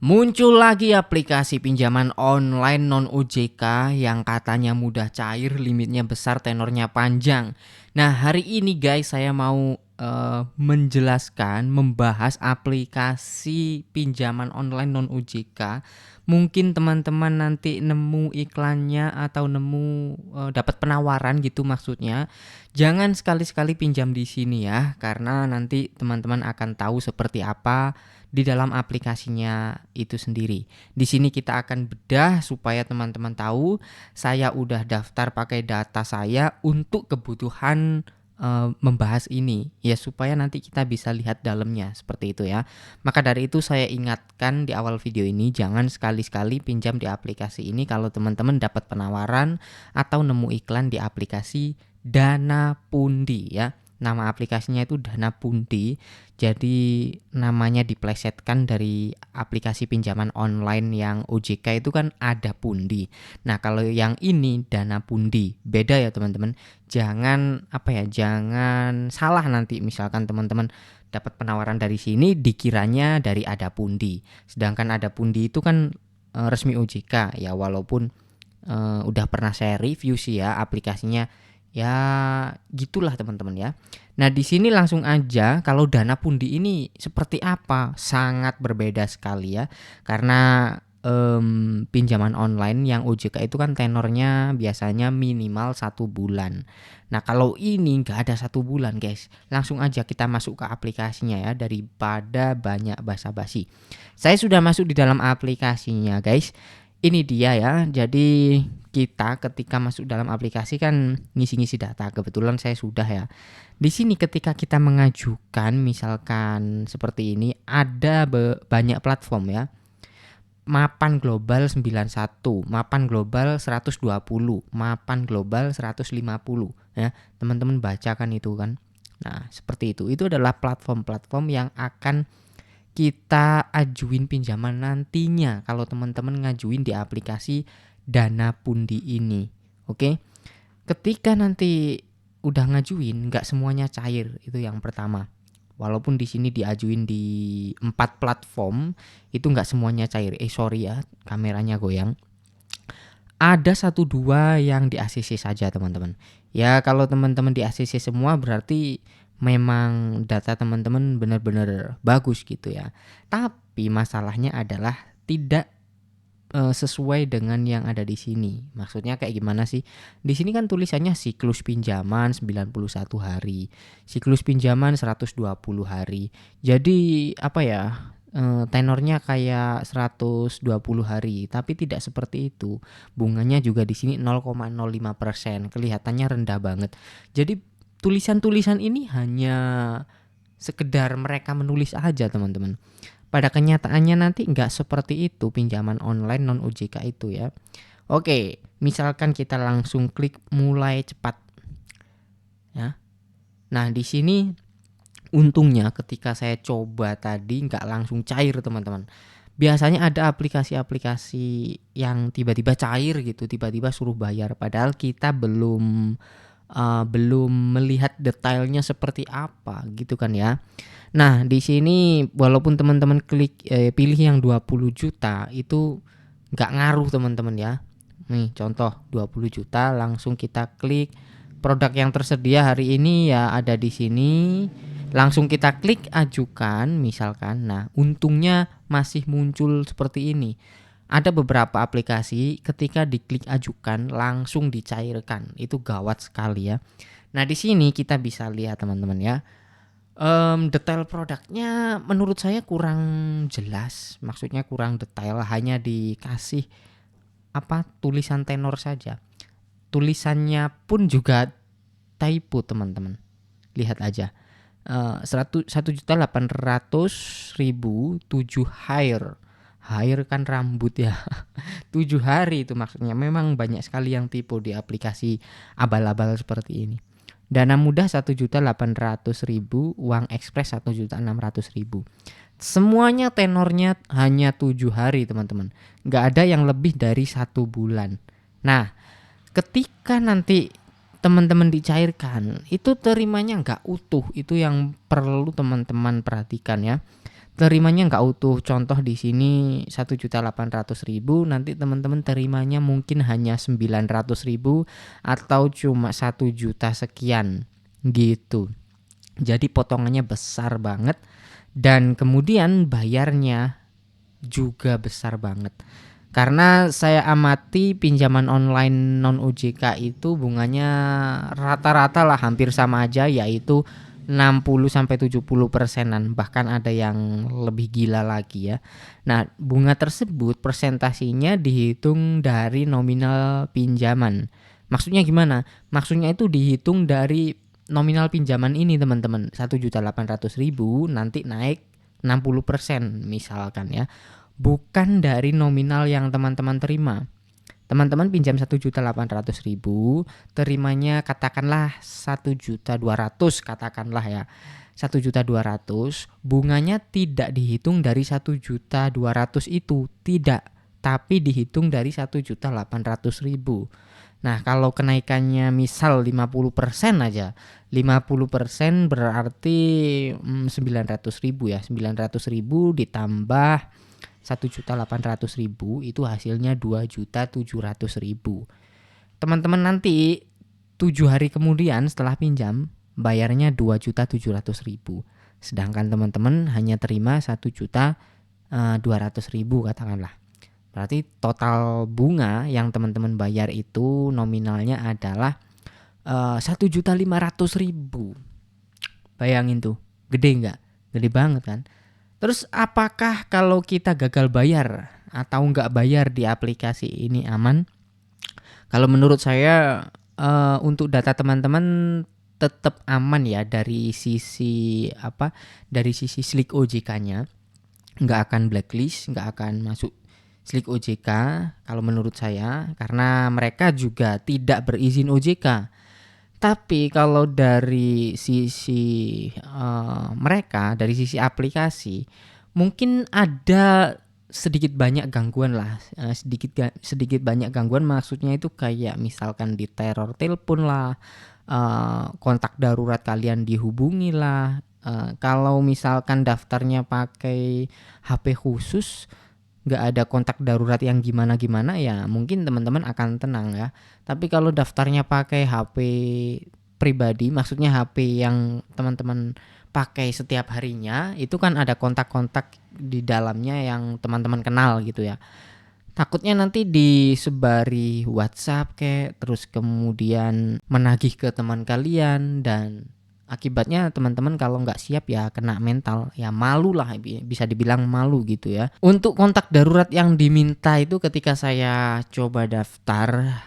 Muncul lagi aplikasi pinjaman online non-OJK yang katanya mudah cair, limitnya besar, tenornya panjang. Nah, hari ini guys saya mau menjelaskan, membahas aplikasi pinjaman online non-OJK. Mungkin teman-teman nanti nemu iklannya atau nemu dapat penawaran gitu maksudnya. Jangan sekali-sekali pinjam di sini ya, karena nanti teman-teman akan tahu seperti apa di dalam aplikasinya itu sendiri. Di sini kita akan bedah supaya teman-teman tahu saya udah daftar pakai data saya untuk kebutuhan membahas ini ya, supaya nanti kita bisa lihat dalamnya seperti itu ya. Maka dari itu saya ingatkan di awal video ini, jangan sekali-sekali pinjam di aplikasi ini kalau teman-teman dapat penawaran atau nemu iklan di aplikasi Dana Pundi ya. Nama aplikasinya itu Dana Pundi. Jadi namanya diplesetkan dari aplikasi pinjaman online yang OJK itu kan ada Pundi. Nah, kalau yang ini Dana Pundi. Beda ya, teman-teman. Jangan salah nanti misalkan teman-teman dapat penawaran dari sini dikiranya dari Ada Pundi. Sedangkan Ada Pundi itu kan resmi OJK ya, walaupun udah pernah saya review sih ya aplikasinya. Ya, gitulah teman-teman ya. Nah, di sini langsung aja kalau Dana Pundi ini seperti apa? Sangat berbeda sekali ya. Karena pinjaman online yang OJK itu kan tenornya biasanya minimal 1 bulan. Nah, kalau ini nggak ada 1 bulan guys. Langsung aja kita masuk ke aplikasinya ya, daripada banyak basa-basi. Saya sudah masuk di dalam aplikasinya guys. Ini dia ya. Jadi kita ketika masuk dalam aplikasi kan ngisi-ngisi data. Kebetulan saya sudah ya. Di sini ketika kita mengajukan misalkan seperti ini, ada banyak platform ya. Mapan Global 91, Mapan Global 120, Mapan Global 150 ya. Teman-teman bacakan itu kan. Nah, seperti itu. Itu adalah platform-platform yang akan kita ajuin pinjaman nantinya kalau teman-teman ngajuin di aplikasi Dana Pundi ini. Oke. Ketika nanti udah ngajuin, nggak semuanya cair, itu yang pertama. Walaupun di sini diajuin di 4 platform, itu nggak semuanya cair. Sorry ya, kameranya goyang. Ada 1-2 yang di ACC saja teman-teman. Ya, kalau teman-teman di ACC semua berarti memang data teman-teman benar-benar bagus gitu ya. Tapi masalahnya adalah tidak sesuai dengan yang ada di sini. Maksudnya kayak gimana sih? Di sini kan tulisannya siklus pinjaman 91 hari, siklus pinjaman 120 hari. Jadi apa ya? Tenornya kayak 120 hari, tapi tidak seperti itu. Bunganya juga di sini 0,05%, kelihatannya rendah banget. Jadi tulisan-tulisan ini hanya sekedar mereka menulis aja teman-teman. Pada kenyataannya nanti nggak seperti itu pinjaman online non OJK itu ya. Oke, misalkan kita langsung klik mulai cepat ya. Nah, di sini untungnya ketika saya coba tadi nggak langsung cair teman-teman. Biasanya ada aplikasi-aplikasi yang tiba-tiba cair gitu, tiba-tiba suruh bayar padahal kita belum melihat detailnya seperti apa gitu kan ya. Nah, di sini walaupun teman-teman pilih yang 20 juta itu nggak ngaruh teman-teman ya. Nih contoh 20 juta langsung kita klik produk yang tersedia hari ini ya ada di sini. Langsung kita klik ajukan misalkan. Nah, untungnya masih muncul seperti ini. Ada beberapa aplikasi ketika diklik ajukan langsung dicairkan. Itu gawat sekali ya. Nah, di sini kita bisa lihat teman-teman ya. Detail produknya menurut saya kurang jelas. Maksudnya kurang detail, hanya dikasih tulisan tenor saja. Tulisannya pun juga typo teman-teman. Lihat aja. 1.800.000 7 hair kan rambut ya. 7 hari itu maksudnya. Memang banyak sekali yang tipu di aplikasi abal-abal seperti ini. Dana mudah 1.800.000, uang ekspres 1.600.000. Semuanya tenornya hanya 7 hari teman-teman. Nggak ada yang lebih dari 1 bulan. Nah, ketika nanti teman-teman dicairkan, itu terimanya nggak utuh. Itu yang perlu teman-teman perhatikan ya. terimanya nggak utuh. Contoh di sini 1.800.000, nanti teman-teman terimanya mungkin hanya 900.000 atau cuma 1 juta sekian gitu. Jadi potongannya besar banget dan kemudian bayarnya juga besar banget. Karena saya amati pinjaman online non OJK itu bunganya rata-rata lah hampir sama aja, yaitu 60-70%-an, bahkan ada yang lebih gila lagi ya. Nah, bunga tersebut persentasinya dihitung dari nominal pinjaman. Maksudnya gimana? Maksudnya itu dihitung dari nominal pinjaman ini teman-teman. 1.800.000 nanti naik 60% misalkan ya. Bukan dari nominal yang teman-teman terima. Teman-teman pinjam 1.800.000, terimanya katakanlah 1.200.000 katakanlah ya. 1.200.000, bunganya tidak dihitung dari 1.200.000 itu, tidak, tapi dihitung dari 1.800.000. Nah, kalau kenaikannya misal 50% aja. 50% berarti 900.000 ya. 900.000 ditambah 1.800.000 itu hasilnya 2.700.000. Teman-teman nanti 7 hari kemudian setelah pinjam bayarnya 2.700.000. Sedangkan teman-teman hanya terima 1.200.000 katakanlah. Berarti total bunga yang teman-teman bayar itu nominalnya adalah 1.500.000. Bayangin tuh, gede nggak? Gede banget kan? Terus apakah kalau kita gagal bayar atau nggak bayar di aplikasi ini aman? Kalau menurut saya untuk data teman-teman tetap aman ya dari sisi apa? Dari sisi Slick OJK-nya, nggak akan blacklist, nggak akan masuk Slick OJK kalau menurut saya, karena mereka juga tidak berizin OJK. Tapi kalau dari sisi mereka, dari sisi aplikasi, mungkin ada sedikit banyak gangguan lah. Sedikit banyak gangguan maksudnya itu kayak misalkan di teror telepon lah, kontak darurat kalian dihubungi lah. Kalau misalkan daftarnya pakai HP khusus, nggak ada kontak darurat yang gimana-gimana ya mungkin teman-teman akan tenang ya. Tapi kalau daftarnya pakai HP pribadi, maksudnya HP yang teman-teman pakai setiap harinya, itu kan ada kontak-kontak di dalamnya yang teman-teman kenal gitu ya. Takutnya nanti disebari WhatsApp kayak, terus kemudian menagih ke teman kalian dan akibatnya teman-teman kalau nggak siap ya kena mental, ya malu lah, bisa dibilang malu gitu ya. Untuk kontak darurat yang diminta itu ketika saya coba daftar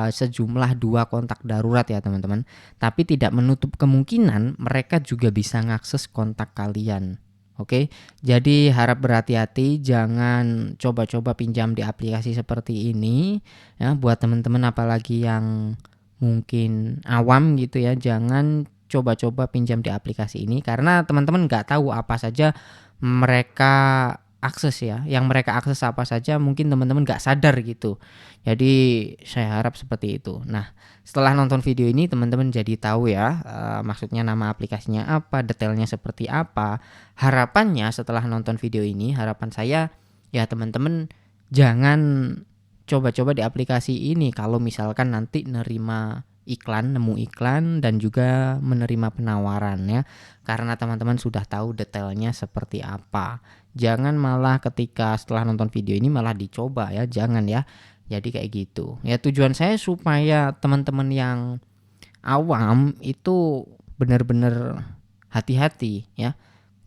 sejumlah 2 kontak darurat ya teman-teman. Tapi tidak menutup kemungkinan mereka juga bisa ngakses kontak kalian. Oke, jadi harap berhati-hati, jangan coba-coba pinjam di aplikasi seperti ini ya. Buat teman-teman apalagi yang mungkin awam gitu ya, jangan coba-coba pinjam di aplikasi ini karena teman-teman nggak tahu apa saja mereka akses ya. Yang mereka akses apa saja mungkin teman-teman nggak sadar gitu. Jadi saya harap seperti itu. Nah, setelah nonton video ini teman-teman jadi tahu ya, maksudnya nama aplikasinya apa, detailnya seperti apa. Harapannya setelah nonton video ini, harapan saya ya teman-teman jangan coba-coba di aplikasi ini kalau misalkan nanti nemu iklan dan juga menerima penawaran ya. Karena teman-teman sudah tahu detailnya seperti apa. Jangan malah ketika setelah nonton video ini malah dicoba ya, jangan ya. Jadi kayak gitu. Ya tujuan saya supaya teman-teman yang awam itu benar-benar hati-hati ya.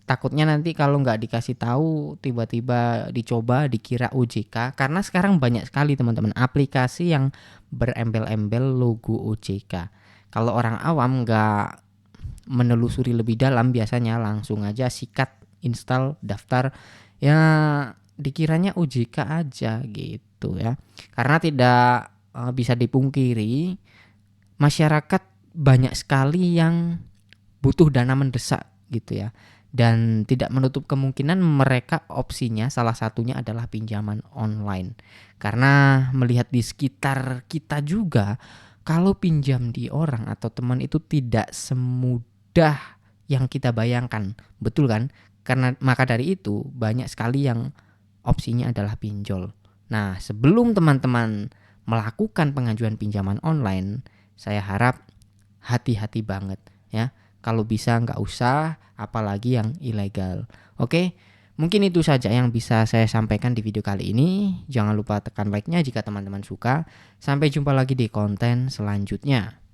Takutnya nanti kalau nggak dikasih tahu tiba-tiba dicoba dikira OJK, karena sekarang banyak sekali teman-teman aplikasi yang berembel-embel logo OJK. Kalau orang awam nggak menelusuri lebih dalam biasanya langsung aja sikat, install, daftar, ya dikiranya OJK aja gitu ya. Karena tidak bisa dipungkiri masyarakat banyak sekali yang butuh dana mendesak gitu ya. Dan tidak menutup kemungkinan mereka opsinya salah satunya adalah pinjaman online. Karena melihat di sekitar kita juga, kalau pinjam di orang atau teman itu tidak semudah yang kita bayangkan. Betul kan? Karena maka dari itu banyak sekali yang opsinya adalah pinjol. Nah, sebelum teman-teman melakukan pengajuan pinjaman online, saya harap hati-hati banget ya. Kalau bisa nggak usah, apalagi yang ilegal. Oke, mungkin itu saja yang bisa saya sampaikan di video kali ini. Jangan lupa tekan like-nya jika teman-teman suka. Sampai jumpa lagi di konten selanjutnya.